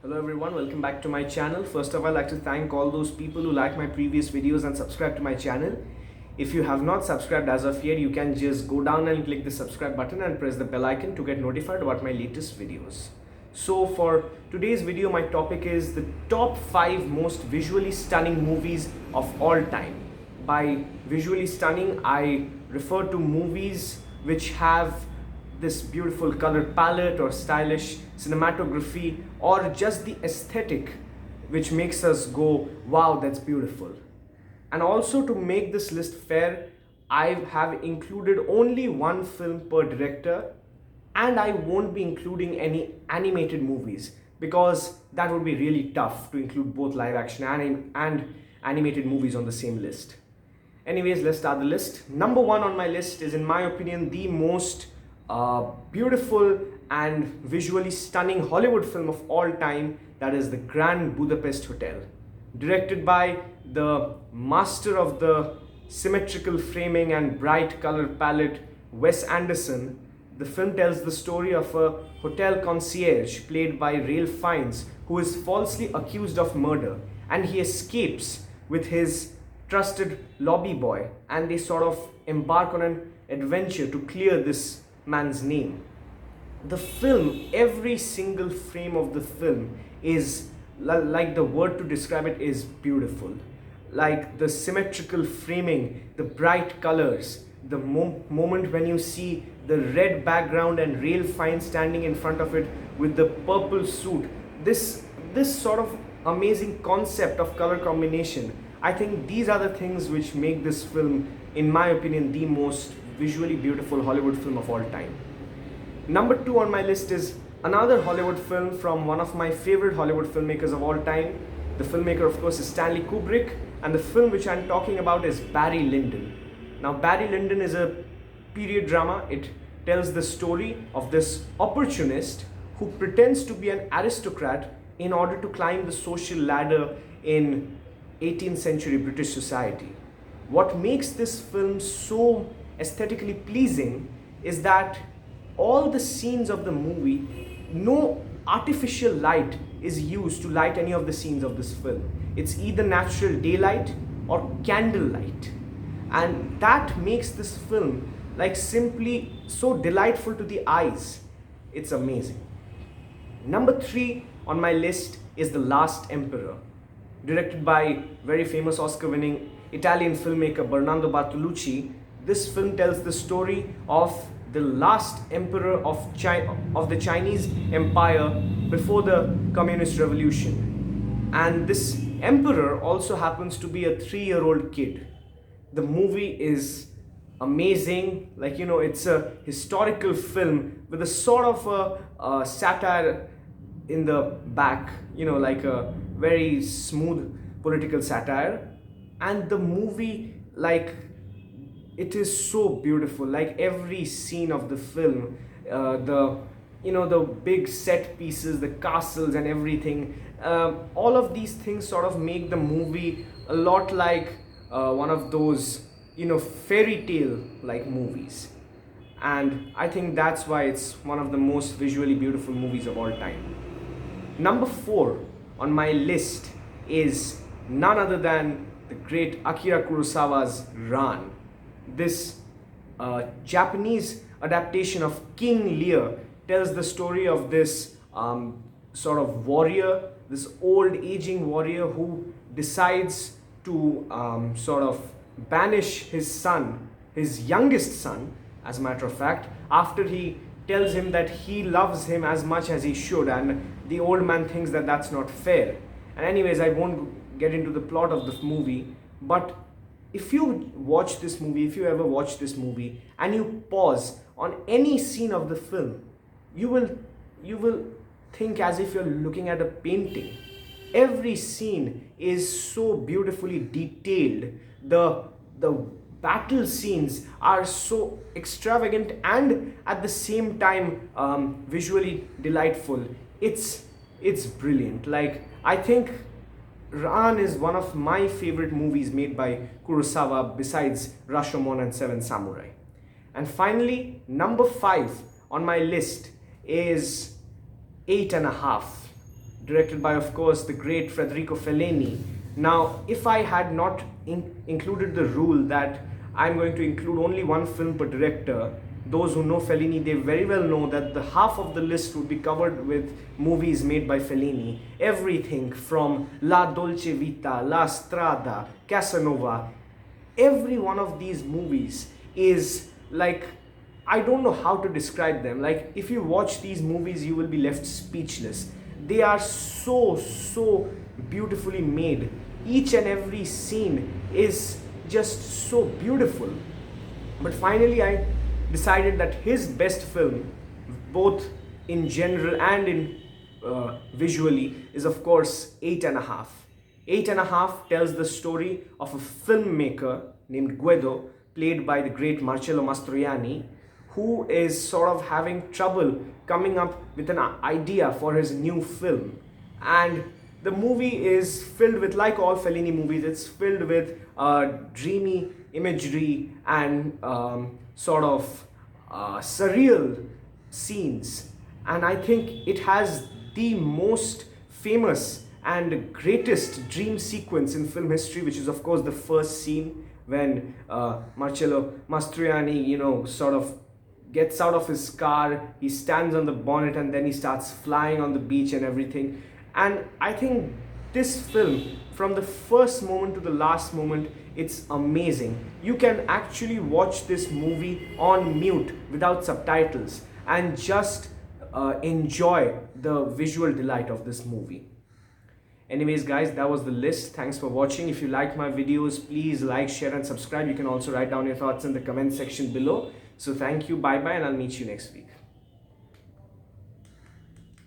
Hello everyone, welcome back to my channel. First of all, I'd like to thank all those people who like my previous videos and subscribe to my channel. If you have not subscribed as of yet, you can just go down and click the subscribe button and press the bell icon to get notified about my latest videos. So for today's video, my topic is the top 5 most visually stunning movies of all time. By visually stunning, I refer to movies which have this beautiful color palette or stylish cinematography or just the aesthetic which makes us go, wow, that's beautiful. And also, to make this list fair, I have included only one film per director, and I won't be including any animated movies because that would be really tough to include both live action and animated movies on the same list. Anyways, let's start the list. Number 1 on my list is, in my opinion, the most beautiful and visually stunning Hollywood film of all time, that is The Grand Budapest Hotel. Directed by the master of the symmetrical framing and bright color palette, Wes Anderson, the film tells the story of a hotel concierge played by Ralph Fiennes who is falsely accused of murder, and he escapes with his trusted lobby boy, and they sort of embark on an adventure to clear this man's name. The film, every single frame of the film is like, the word to describe it is beautiful. Like the symmetrical framing, the bright colors, the moment when you see the red background and Ralph Fiennes standing in front of it with the purple suit, this sort of amazing concept of color combination, I think these are the things which make this film, in my opinion, the most visually beautiful Hollywood film of all time. Number 2 on my list is another Hollywood film from one of my favorite Hollywood filmmakers of all time. The filmmaker, of course, is Stanley Kubrick, and the film which I'm talking about is Barry Lyndon. Now, Barry Lyndon is a period drama. It tells the story of this opportunist who pretends to be an aristocrat in order to climb the social ladder in 18th century British society. What makes this film so aesthetically pleasing is that all the scenes of the movie, no artificial light is used to light any of the scenes of this film. It's either natural daylight or candlelight, and that makes this film like simply so delightful to the eyes. It's amazing. Number 3 on my list is The Last Emperor, directed by very famous Oscar-winning Italian filmmaker Bernardo Bertolucci. This film tells the story of the last emperor of the Chinese Empire before the Communist Revolution. And this emperor also happens to be a 3-year-old kid. The movie is amazing. Like, it's a historical film with a sort of a satire in the back, like a very smooth political satire. And the movie, like, it is so beautiful. Like every scene of the film, the big set pieces, the castles and everything, all of these things sort of make the movie a lot like one of those fairy tale like movies. And I think that's why it's one of the most visually beautiful movies of all time. Number 4 on my list is none other than the great Akira Kurosawa's Ran. This Japanese adaptation of King Lear tells the story of this sort of warrior, this old aging warrior who decides to sort of banish his son, his youngest son, as a matter of fact, after he tells him that he loves him as much as he should, and the old man thinks that that's not fair. And anyways, I won't get into the plot of the movie, but if you watch this movie, if you ever watch this movie and you pause on any scene of the film, you will think as if you're looking at a painting. Every scene is so beautifully detailed. The battle scenes are so extravagant and at the same time visually delightful. It's brilliant. Like, I think Ran is one of my favorite movies made by Kurosawa besides Rashomon and Seven Samurai. And finally, number 5 on my list is 8 and a Half, directed by, of course, the great Federico Fellini. Now, if I had not included the rule that I'm going to include only one film per director, those who know Fellini, they very well know that the half of the list would be covered with movies made by Fellini. Everything from La Dolce Vita, La Strada, Casanova, every one of these movies is like, I don't know how to describe them. Like, if you watch these movies, you will be left speechless. They are so beautifully made. Each and every scene is just so beautiful. But finally, I decided that his best film, both in general and in visually, is of course 8½. 8½ tells the story of a filmmaker named Guido, played by the great Marcello Mastroianni, who is sort of having trouble coming up with an idea for his new film. And the movie is filled with, like all Fellini movies, it's filled with dreamy imagery and sort of surreal scenes. And I think it has the most famous and greatest dream sequence in film history, which is of course the first scene when Marcello Mastroianni, sort of gets out of his car, he stands on the bonnet, and then he starts flying on the beach and everything. And I think this film, from the first moment to the last moment, it's amazing. You can actually watch this movie on mute without subtitles and just enjoy the visual delight of this movie. Anyways guys, that was the list. Thanks for watching. If you like my videos, please like, share and subscribe. You can also write down your thoughts in the comment section below. So thank you, bye bye, and I'll meet you next week.